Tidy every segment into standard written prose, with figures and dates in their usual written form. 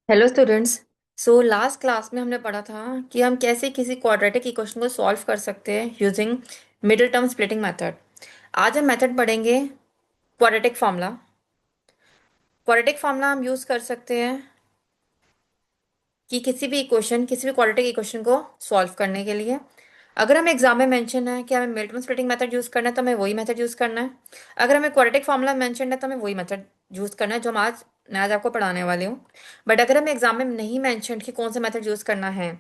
Hello students. Last class में हमने पढ़ा था कि हम कैसे किसी क्वाड्रेटिक इक्वेशन को सॉल्व कर सकते हैं using middle term splitting method. आज हम मेथड पढ़ेंगे क्वाड्रेटिक फार्मूला। क्वाड्रेटिक फार्मूला हम यूज़ कर सकते हैं कि किसी भी क्वाड्रेटिक इक्वेशन को सॉल्व करने के लिए। अगर हमें एग्जाम में मेंशन है कि हमें middle term splitting method use करना है तो हमें वही मेथड यूज़ करना है। अगर हमें क्वाड्रेटिक फार्मूला मेंशन है तो हमें वही मेथड यूज़ करना है जो मैं आज आपको पढ़ाने वाली हूँ। बट अगर हमें एग्जाम में नहीं मेंशन कि कौन सा मेथड यूज़ करना है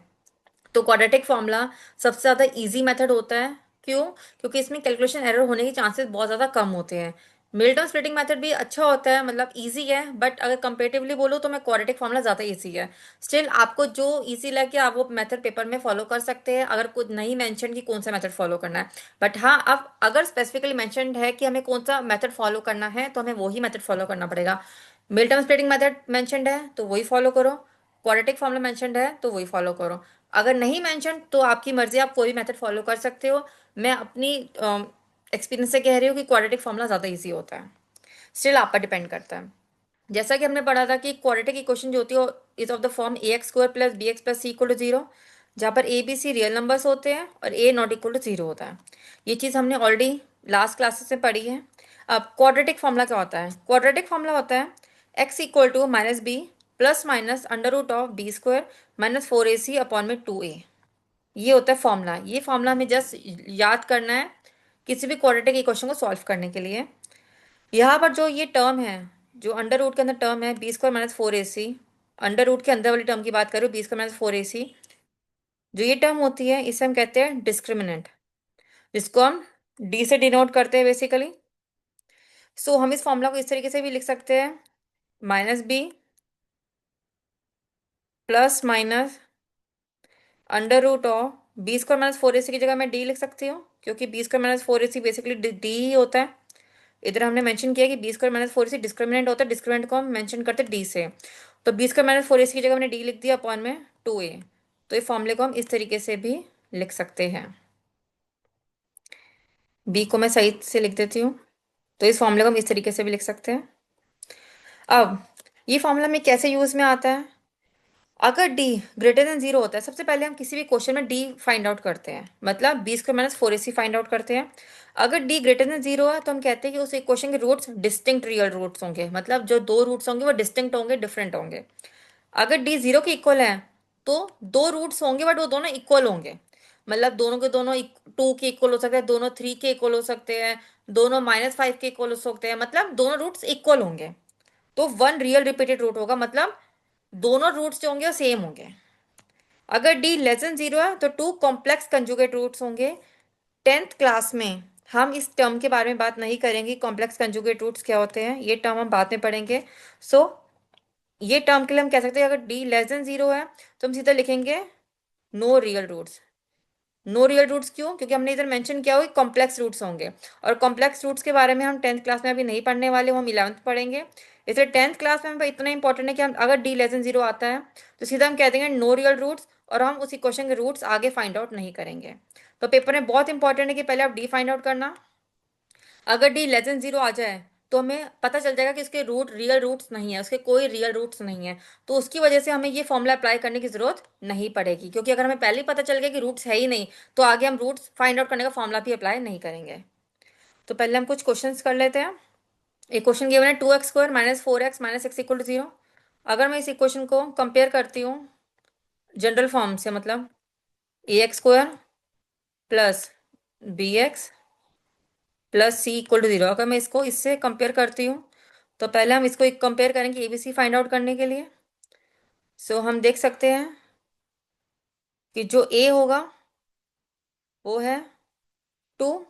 तो क्वाड्रेटिक फॉर्मूला सबसे ज़्यादा इजी मेथड होता है। क्यों? क्योंकि इसमें कैलकुलेशन एरर होने के चांसेस बहुत ज़्यादा कम होते हैं। मिल्टन स्प्लिटिंग मेथड भी अच्छा होता है, मतलब इजी है, बट अगर कंपेरेटिवली बोलो तो मैं क्वाड्रेटिक फॉर्मूला ज़्यादा इजी है। स्टिल आपको जो इजी लगे आप वो मेथड पेपर में फॉलो कर सकते हैं, अगर कुछ नहीं मेंशन कि कौन सा मेथड फॉलो करना है। बट हाँ, अब अगर स्पेसिफिकली मेंशनड है कि हमें कौन सा मेथड फॉलो करना है तो हमें वही मेथड फॉलो करना पड़ेगा। मिल्टन स्प्लिटिंग मेथड मेंशनड है तो वही फॉलो करो, क्वाड्रेटिक फॉर्मूला मेंशनड है तो वही फॉलो करो। अगर नहीं मेंशन तो आपकी मर्जी, आप कोई मेथड फॉलो कर सकते हो। मैं अपनी एक्सपीरियंस से कह रही हूँ कि क्वाड्रेटिक फॉर्मूला ज़्यादा इजी होता है। स्टिल आप पर डिपेंड करता है। जैसा कि हमने पढ़ा था कि क्वाड्रेटिक इक्वेशन जो होती है is of the form a x square plus B x plus C equal to zero, जहाँ पर a b c real numbers होते हैं और a not equal to zero होता है। ये चीज़ हमने ऑलरेडी लास्ट क्लासेस में पढ़ी है। अब क्वाड्रेटिक फॉर्मूला क्या होता है? क्वाड्रेटिक फॉर्मूला होता है x equal to minus B plus minus under root of B square minus four A c upon में टू ए। ये होता है फॉर्मूला। ये फॉर्मूला हमें जस्ट याद करना है किसी भी क्वाड्रेटिक इक्वेशन को सॉल्व करने के लिए। यहाँ पर जो ये टर्म है, जो अंडर रूट के अंदर टर्म है बी स्क्वायर माइनस फोर ए सी, अंडर रूट के अंदर वाली टर्म की बात करूँ बी स्क्वायर माइनस फोर ए सी, जो ये टर्म होती है इसे हम कहते हैं डिस्क्रिमिनेंट, जिसको हम डी से डिनोट करते हैं बेसिकली। हम इस फॉर्मूला को इस तरीके से भी लिख सकते हैं, minus B plus minus under root of B square minus four A C की जगह मैं डी लिख सकती हूँ, क्योंकि बी स्क्वायर माइनस फोर ए सी बेसिकली डी ही होता है। इधर हमने मेंशन किया कि बी स्क्वायर माइनस फोर ए सी डिस्क्रिमिनेंट होता है, डिस्क्रिमिनेंट को हम मेंशन करते हैं डी से। तो बी स्क्वायर माइनस फोर ए सी की जगह मैंने डी लिख दिया अपॉन में टू ए। तो इस फॉर्मूले को हम इस तरीके से भी लिख सकते हैं। बी को मैं सही से लिख देती हूँ। तो इस फॉर्मूले को हम इस तरीके से भी लिख सकते हैं। अब ये फॉर्मूला में कैसे यूज में आता है? अगर डी ग्रेटर देन जीरो होता है, सबसे पहले हम किसी भी क्वेश्चन में डी फाइंड आउट करते हैं, मतलब बी स्क्वायर माइनस फोर ए सी फाइंड आउट करते हैं। अगर डी ग्रेटर देन जीरो है तो हम कहते हैं कि उस इक्वेशन के रूट्स डिस्टिंक्ट रियल रूट्स होंगे, मतलब जो दो रूट्स होंगे वो डिस्टिंक्ट होंगे, डिफरेंट होंगे। अगर डी जीरो के इक्वल है तो दो रूट्स होंगे बट वो दोनों इक्वल होंगे, मतलब दोनों के दोनों टू के इक्वल हो सकते हैं, दोनों थ्री के इक्वल हो सकते हैं, दोनों माइनस फाइव के इक्वल हो सकते हैं, मतलब दोनों रूट्स इक्वल होंगे। तो वन रियल रिपीटेड रूट होगा, मतलब दोनों रूट्स जो होंगे वो सेम होंगे। अगर डी लेस देन जीरो है तो टू कॉम्प्लेक्स कंजुगेट रूट्स होंगे। टेंथ क्लास में हम इस टर्म के बारे में बात नहीं करेंगे, कॉम्प्लेक्स कंजुगेट रूट्स क्या होते हैं, ये टर्म हम बाद में पढ़ेंगे। सो ये टर्म के लिए हम कह सकते हैं अगर डी लेस देन जीरो है तो हम सीधा लिखेंगे no real roots. No real roots क्यों? क्योंकि हमने इधर मेंशन किया हुआ कॉम्प्लेक्स रूट्स होंगे, और कॉम्प्लेक्स रूट्स के बारे में हम टेंथ क्लास में अभी नहीं पढ़ने वाले, वो हम इलेवंथ पढ़ेंगे। इसलिए टेंथ क्लास में हम इतना इंपॉर्टेंट है कि हम अगर डी लेस देन जीरो आता है तो सीधा हम कह देंगे नो रियल रूट्स, और हम उस इक्वेशन के रूट्स आगे फाइंड आउट नहीं करेंगे। तो पेपर में बहुत इंपॉर्टेंट है कि पहले आप डी फाइंड आउट करना। अगर डी लेस देन जीरो आ जाए तो हमें पता चल जाएगा कि उसके रूट रियल रूट्स नहीं है, उसके कोई रियल रूट्स नहीं है, तो उसकी वजह से हमें ये फॉर्मूला अप्लाई करने की जरूरत नहीं पड़ेगी, क्योंकि अगर हमें पहले ही पता चल गया कि रूट्स है ही नहीं तो आगे हम रूट्स फाइंड आउट करने का फॉर्मूला भी अप्लाई नहीं करेंगे। तो पहले हम कुछ क्वेश्चंस कर लेते हैं। एक क्वेश्चन गिवन है two x square minus four x minus x equal to zero. अगर मैं इस इक्वेशन को कंपेयर करती हूँ जनरल फॉर्म से, मतलब A x square plus B x plus C equal to zero, अगर मैं इसको इससे कंपेयर करती हूँ तो पहले हम इसको एक कंपेयर करेंगे एबीसी फाइंड आउट करने के लिए। हम देख सकते हैं कि जो ए होगा वो है टू,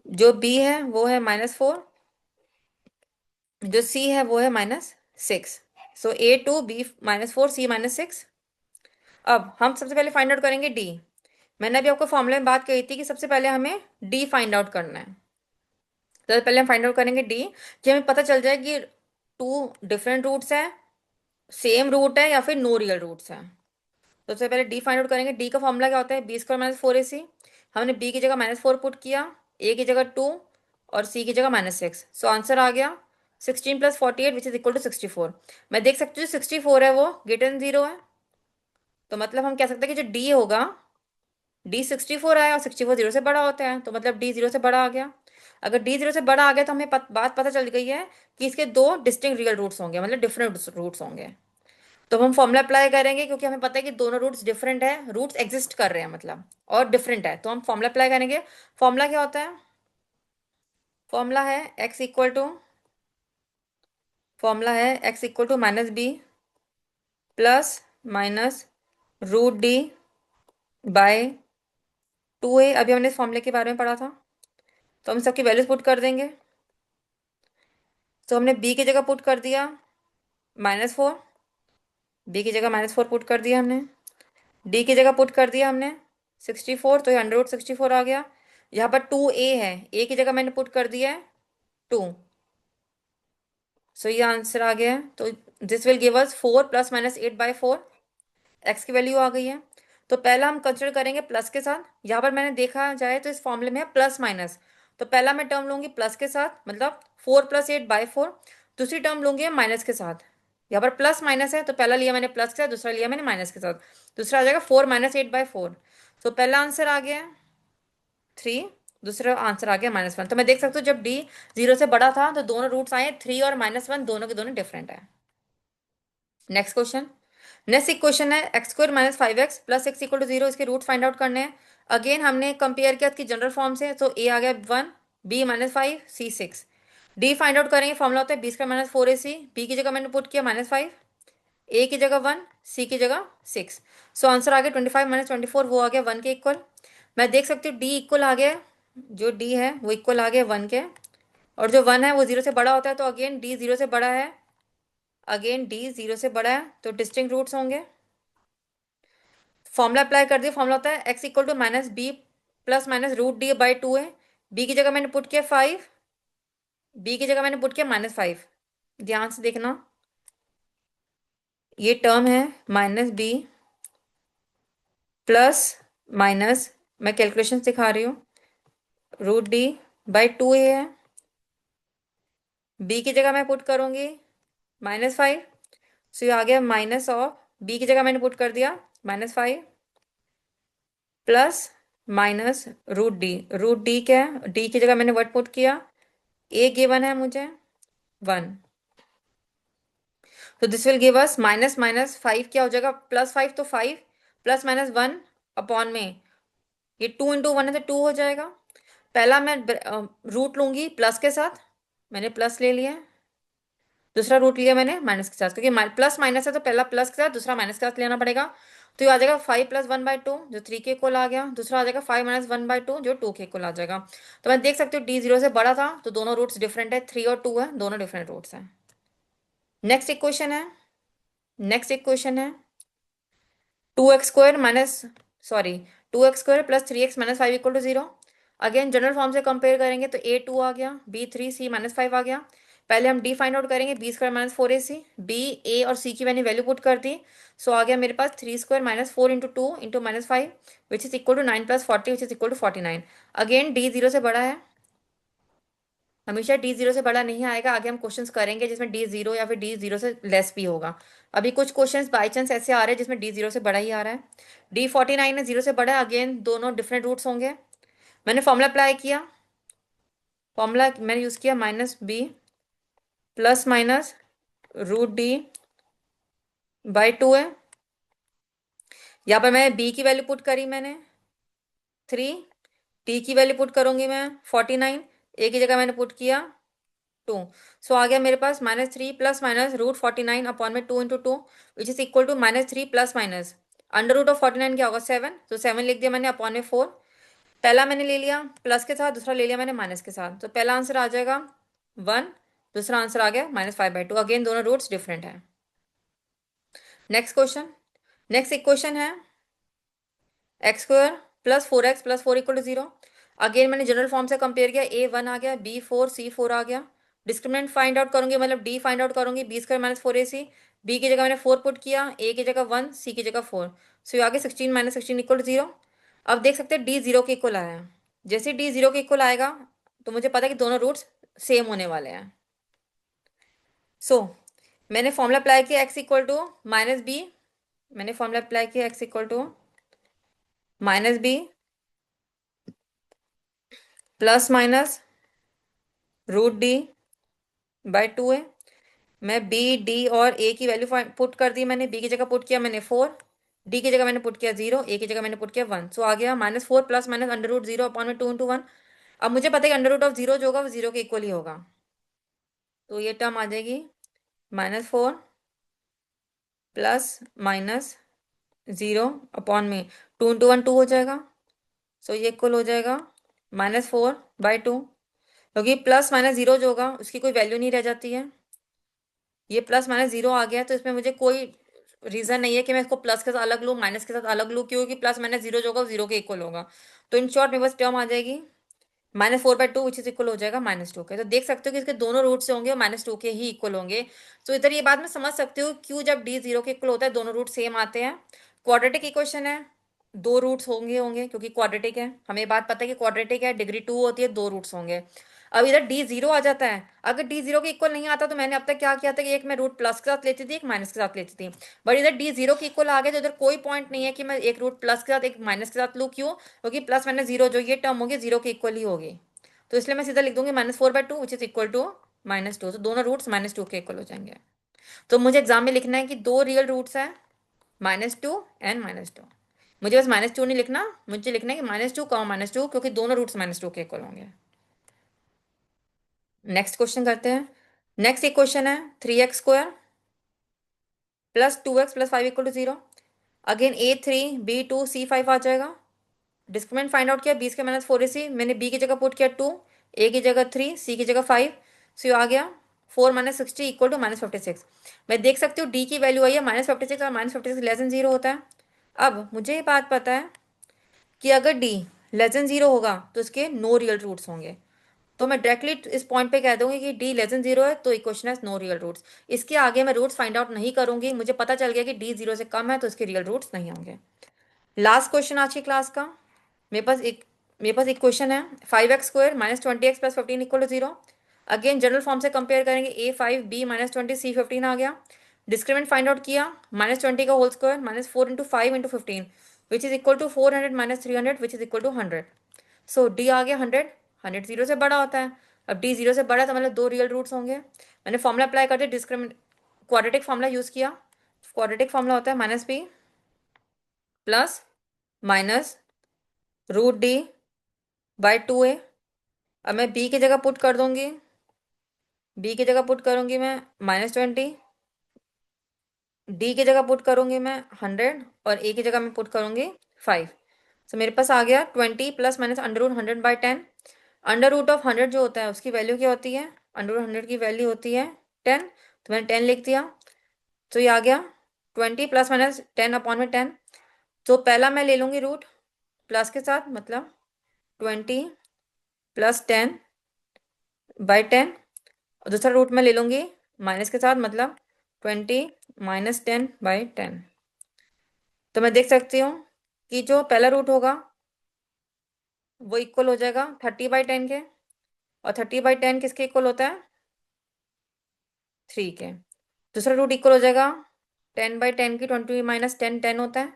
जो बी है वो है माइनस फोर, जो सी है वो है minus six. A two b minus four c minus six. अब हम सबसे पहले फाइंड आउट करेंगे डी। मैंने अभी आपको फॉर्मूले में बात कही थी कि सबसे पहले हमें डी फाइंड आउट करना है। तो पहले हम फाइंड आउट करेंगे डी, कि हमें पता चल जाए कि टू डिफरेंट रूट्स हैं, सेम रूट है, या फिर नो रियल रूट्स हैं। तो सबसे पहले डी फाइंड आउट करेंगे। डी का फॉर्मूला क्या होता है? बी स्क्वायर माइनस फोर ए सी। हमने बी की जगह माइनस फोर पुट किया, ए की जगह टू और सी की जगह माइनस सिक्स, सो आंसर आ गया 16 plus 48 which is equal to 64। मैं देख सकती हूँ 64 है वो ग्रेटर देन 0 है, तो मतलब हम कह सकते हैं कि जो डी होगा, डी 64 आया और 64 जीरो से बड़ा होता है, तो मतलब डी जीरो से बड़ा आ गया। अगर डी जीरो से बड़ा आ गया तो हमें बात पता चल गई है कि इसके दो डिस्टिंक्ट रियल रूट्स होंगे, मतलब डिफरेंट रूट्स होंगे। तो हम फॉर्मूला अप्लाई करेंगे क्योंकि हमें पता है कि दोनों रूट्स डिफरेंट है, रूट्स एग्जिस्ट कर रहे हैं मतलब, और डिफरेंट है, तो हम फॉर्मूला अप्लाई करेंगे। फॉर्मूला क्या होता है? फॉर्मूला है x equal to -b plus minus √d by 2a। अभी हमने इस फॉर्मूले के बारे में पढ़ा था, तो हम सबकी वैल्यूज पुट कर देंगे। तो हमने b की जगह पुट कर दिया -4, b की जगह -4 पुट कर दिया हमने, d की जगह पुट कर दिया हमने 64, तो ये √64 आ गया। यहाँ पर 2a है, a की जगह मैंने पुट कर दिया है 2, सो ये आंसर आ गया है। तो this will give us 4 plus minus 8/4, x की वैल्यू आ गई है। तो पहला हम कंसिडर करेंगे प्लस के साथ। यहाँ पर मैंने देखा जाए तो इस फॉर्मूले में है प्लस माइनस, तो पहला मैं टर्म लूंगी प्लस के साथ, मतलब 4 + 8/4। दूसरी टर्म लूंगी माइनस के साथ। यहाँ पर प्लस माइनस है, तो पहला लिया मैंने प्लस के साथ, दूसरा लिया मैंने माइनस के साथ। दूसरा आ जाएगा 4 - 8/4। तो पहला आंसर आ गया 3, दूसरा आंसर आ गया -1। तो मैं देख सकती हूँ जब डी जीरो से बड़ा था तो दोनों रूट्स आए 3 और -1, दोनों के दोनों डिफरेंट है। Next question. नेक्स्ट इक्वेशन है x² - 5x plus x equal to 0, इसके रूट फाइंड आउट करने हैं। अगेन हमने कंपेयर किया इसकी जनरल फॉर्म से, तो a आ गया 1, b -5, c 6। d find out करेंगे, फॉर्मूला होता है b² - 4ac। b की जगह मैंने पुट किया -5, a की जगह 1, c की जगह 6। सो आंसर आ गया 25 - 24, वो आ गया 1 के इक्वल। मैं देख सकती हूँ d इक्वल आ गया, जो d है वो इक्वल आ गया 1 के, और जो 1 है वो 0 से बड़ा होता है, तो अगेन d 0 से बड़ा है, अगेन डी 0 से बड़ा है, तो डिस्टिंक्ट रूट्स होंगे। फॉर्मूला अप्लाई कर दिया, फॉर्मूला होता है x equal to -b plus minus √d/2 है। b की जगह मैंने पुट किया 5, b की जगह मैंने पुट किया -5। ध्यान से देखना, ये टर्म है -b प्लस माइनस, मैं कैलकुलेशन सिखा रही हूँ, √d/2 है। b की जगह मैं पुट करूंगी -5, सो ये आ गया माइनस ऑफ, b की जगह मैंने पुट कर दिया -5 प्लस माइनस √d क्या है, d की जगह मैंने वट पुट किया, a गिवन है मुझे 1। तो दिस विल गिव अस -5 क्या हो जाएगा, +5, तो 5 प्लस माइनस 1 अपॉन में, ये 2 × 1 है तो 2 हो जाएगा। पहला मैं रूट लूंगी प्लस के साथ, मैंने प्लस ले लिया। दूसरा रूट लिया मैंने माइनस के साथ, क्योंकि प्लस माइनस है तो पहला प्लस के साथ दूसरा माइनस के साथ लेना पड़ेगा। तो ये आ जाएगा 5 + 1/2, जो 3 के इक्वल आ गया। दूसरा आ जाएगा 5 - 1/2, जो 2 के इक्वल आ जाएगा। तो मैं देख सकती हूँ डी 0 से बड़ा था, तो दोनों रूट्स डिफरेंट है, 3 और 2 है, दोनों डिफरेंट रूट्स हैं। नेक्स्ट इक्वेशन है, नेक्स्ट इक्वेशन है 2x² minus, sorry 2x² plus 3x - 5 equal to 0। Again general form से कंपेयर करेंगे तो a 2 आ गया, b 3, c -5 आ गया। पहले हम d फाइंड आउट करेंगे, b² - 4ac। b, a और c की मैंने वैल्यू पुट कर दी, सो आ गया मेरे पास 3² - 4 × 2 × -5 which is equal to 9 + 40 which is equal to 49। Again d 0 से बड़ा है, हमेशा डी 0 से बड़ा नहीं आएगा। आगे हम क्वेश्चंस करेंगे जिसमें डी 0 या फिर डी 0 से लेस भी होगा। अभी कुछ क्वेश्चंस बाई चांस ऐसे आ रहे हैं जिसमें डी 0 से बड़ा ही आ रहा है। D 49 है, 0 से बड़ा है, अगेन दोनों डिफरेंट रूट्स होंगे। मैंने फॉर्मूला अप्लाई किया, फॉर्मूला मैंने यूज किया -b प्लस माइनस √d/2 है। यहाँ पर मैं b की वैल्यू पुट करी मैंने 3, t की वैल्यू पुट करूंगी मैं 49, a की जगह मैंने पुट किया 2। सो आ गया मेरे पास -3 प्लस माइनस √49 अपॉन में 2 × 2 which is equal to -3 plus minus √49 क्या होगा 7, तो 7 लिख दिया मैंने अपॉन में 4। पहला मैंने ले लिया प्लस के साथ, दूसरा ले लिया मैंने माइनस के साथ, तो पहला आंसर आ जाएगा 1, दूसरा आंसर आ गया -5/2। अगेन दोनों रूट्स डिफरेंट है। नेक्स्ट क्वेश्चन, नेक्स्ट इक्वेशन है x² plus 4x plus 4 equal to 0। Again मैंने जनरल फॉर्म से कंपेयर किया, a 1 आ गया, b 4, c 4 आ गया। डिस्क्रिमिनेंट फाइंड आउट करूंगी, मतलब d फाइंड आउट करूंगी, b² - 4ac। b की जगह मैंने 4 पुट किया, a की जगह 1, c की जगह 4, सो ये आगे 16 - 16 इक्वल टू 0। अब देख सकते हैं d 0 के इक्वल आया है। जैसे d 0 के इक्वल आएगा तो मुझे पता है कि दोनों रूट्स सेम होने वाले हैं। सो मैंने फॉर्मूला अप्लाई किया x equal to minus b, मैंने फॉर्मूला अप्लाई किया x equal to minus B plus minus root d by two है। मैं बी डी और ए की वैल्यू पुट कर दी, मैंने बी की जगह पुट किया मैंने 4, डी की जगह मैंने पुट किया 0, ए की जगह मैंने पुट किया 1। सो आ गया -4 plus minus under root 0 upon में 2 × 1। अब मुझे पता है कि अंडर रूट ऑफ 0 जो होगा वो 0 के इक्वल ही होगा, तो ये टर्म आ जाएगी -4 प्लस माइनस 0 अपॉन में 2 × 1 2 हो जाएगा। सो ये इक्वल हो जाएगा -4/2, क्योंकि प्लस माइनस 0 जो होगा उसकी कोई वैल्यू नहीं रह जाती है। ये प्लस माइनस 0 आ गया, तो इसमें मुझे कोई रीजन नहीं है कि मैं इसको प्लस के साथ अलग लूँ माइनस के साथ अलग लूँ, क्योंकि प्लस माइनस 0 जो होगा वो 0 के इक्वल होगा। तो इन शॉर्ट मेरे पास टर्म आ जाएगी -4/2 विच इज इक्वल हो जाएगा -2 के। तो देख सकते हो कि इसके दोनों रूट से होंगे -2 के ही इक्वल होंगे। तो इधर ये बात मैं समझ सकती हूँ क्यों जब डी 0 के इक्वल होता है दोनों रूट सेम आते हैं। क्वाड्रेटिक इक्वेशन है, दो रूट्स होंगे होंगे क्योंकि क्वाड्रेटिक है, हमें बात पता है कि क्वाड्रेटिक है, डिग्री 2 होती है, दो रूट्स होंगे। अब इधर डी 0 आ जाता है, अगर डी 0 के इक्वल नहीं आता तो मैंने अब तक क्या किया था कि एक मैं रूट प्लस के साथ लेती थी एक माइनस के साथ लेती थी। बट इधर डी 0 के इक्वल आ गया तो इधर कोई पॉइंट नहीं है कि मैं एक रूट प्लस के साथ एक माइनस के साथ लूँ, क्यों? क्योंकि प्लस माइनस 0 जो ये टर्म होगी 0 के इक्वल ही होगी। तो इसलिए मैं सीधा लिख दूंगी -4/2 विच इज इक्वल टू -2। तो दोनों रूट्स -2 के इक्वल हो जाएंगे। तो मुझे एग्जाम में लिखना है कि दो रियल रूट्स है -2 एंड -2। मुझे बस -2 नहीं लिखना, मुझे लिखना है कि -2 -2, क्योंकि दोनों रूट्स -2 के इक्वल होंगे। नेक्स्ट क्वेश्चन करते हैं। नेक्स्ट इक्वेशन है 3x² plus 2x plus 5 equal to 0। Again A3 B2 C5 आ जाएगा। डिस्क्रिमिनेंट फाइंड आउट किया, 20 के -4AC, मैंने B की जगह पुट किया 2, A की जगह 3, C की जगह 5। सो आ गया 4 -60 इक्वल टू -56। मैं देख सकती हूँ D की वैल्यू आई है -56 और -56 लेस देन 0 होता है। अब मुझे ये बात पता है कि अगर D लेस देन 0 होगा तो इसके नो रियल रूट्स होंगे। तो मैं डायरेक्टली इस पॉइंट पे कह दूंगी कि डी लेस देन 0 है तो इक्वेशन है नो रियल रूट्स। इसके आगे मैं रूट्स फाइंड आउट नहीं करूंगी, मुझे पता चल गया कि डी 0 से कम है तो इसके रियल रूट्स नहीं होंगे। लास्ट क्वेश्चन आज की क्लास का। मेरे पास एक मेरे पास एक क्वेश्चन है 5x² -20x plus 15 equal to 0। Again general form से कंपेयर करेंगे, A5 B -20 C15 आ गया। डिस्क्रिमिनेंट फाइंड आउट किया, -20 का whole square -4 × 5 × 15 which is equal to 400 -300 which is equal to 100। So D आ गया 100, 100 0 से बड़ा होता है। अब डी 0 से बड़ा है तो मतलब दो रियल रूट्स होंगे। मैंने फॉर्मूला अप्लाई करते डिस्क्रिमिनेंट क्वाड्रेटिक फॉर्मूला यूज किया। क्वाड्रेटिक फॉर्मूला होता है -b प्लस माइनस √d/2a। अब मैं b की जगह पुट कर दूंगी, b की जगह पुट करूंगी मैं -20, डी की जगह पुट करूंगी मैं 100 और ए की जगह मैं पुट करूंगी 5। तो मेरे पास आ गया 20 plus minus √100/10। Under root of 100 जो होता है उसकी वैल्यू क्या होती है? √100 की वैल्यू होती है 10, तो मैंने 10 लिख दिया। तो ये आ गया 20 प्लस माइनस 10 अपॉन में 10। तो पहला मैं ले लूंगी रूट प्लस के साथ, मतलब 20 प्लस 10/10, और दूसरा रूट मैं ले लूंगी माइनस के साथ, मतलब 20 माइनस 10/10। तो मैं देख सकती हूँ कि जो पहला रूट होगा वो इक्वल हो जाएगा 30/10 के, और 30/10 किसके इक्वल होता है? 3 के। दूसरा रूट इक्वल हो जाएगा 10/10 की, 20 माइनस 10 10 होता है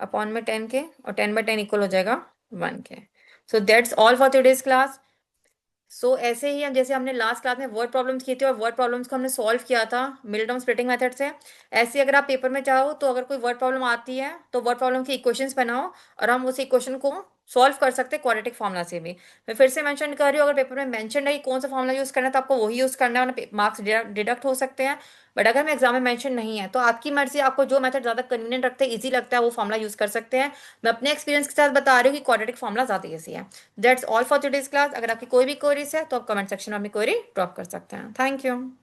अपॉन में 10 के, और 10/10 इक्वल हो जाएगा 1 के। So that's all for today's class. सो ऐसे ही हम, जैसे हमने लास्ट क्लास में वर्ड प्रॉब्लम्स की थी और वर्ड प्रॉब्लम्स को हमने सॉल्व किया था मिडिल टर्म स्प्लिटिंग मेथड से, ऐसे ही अगर आप पेपर में चाहो तो अगर कोई वर्ड प्रॉब्लम आती है तो वर्ड प्रॉब्लम की इक्वेशंस बनाओ और हम उस इक्वेशन को सॉल्व कर सकते हैं क्वाड्रेटिक फॉर्मूला से भी। मैं फिर से मेंशन कर रही हूँ, अगर पेपर में मेंशन है कि कौन सा फॉर्मूला यूज करना है तो आपको वही यूज करना है, वरना मार्क्स डिडक्ट हो सकते हैं। बट अगर मैं एग्जाम में मेंशन नहीं है तो आपकी मर्जी, आपको जो मेथड ज्यादा कन्वीनियंट रखते हैं, इजी लगता है, वो फॉर्मूला यूज कर सकते हैं। मैं अपने एक्सपीरियंस के साथ बता रही हूँ कि क्वाड्रेटिक फॉर्मूला ज्यादा ईजी है। That's all for today's class. अगर आपकी कोई भी क्वेरीज है तो आप कमेंट सेक्शन में अपनी क्वेरी ड्रॉप कर सकते हैं। Thank you.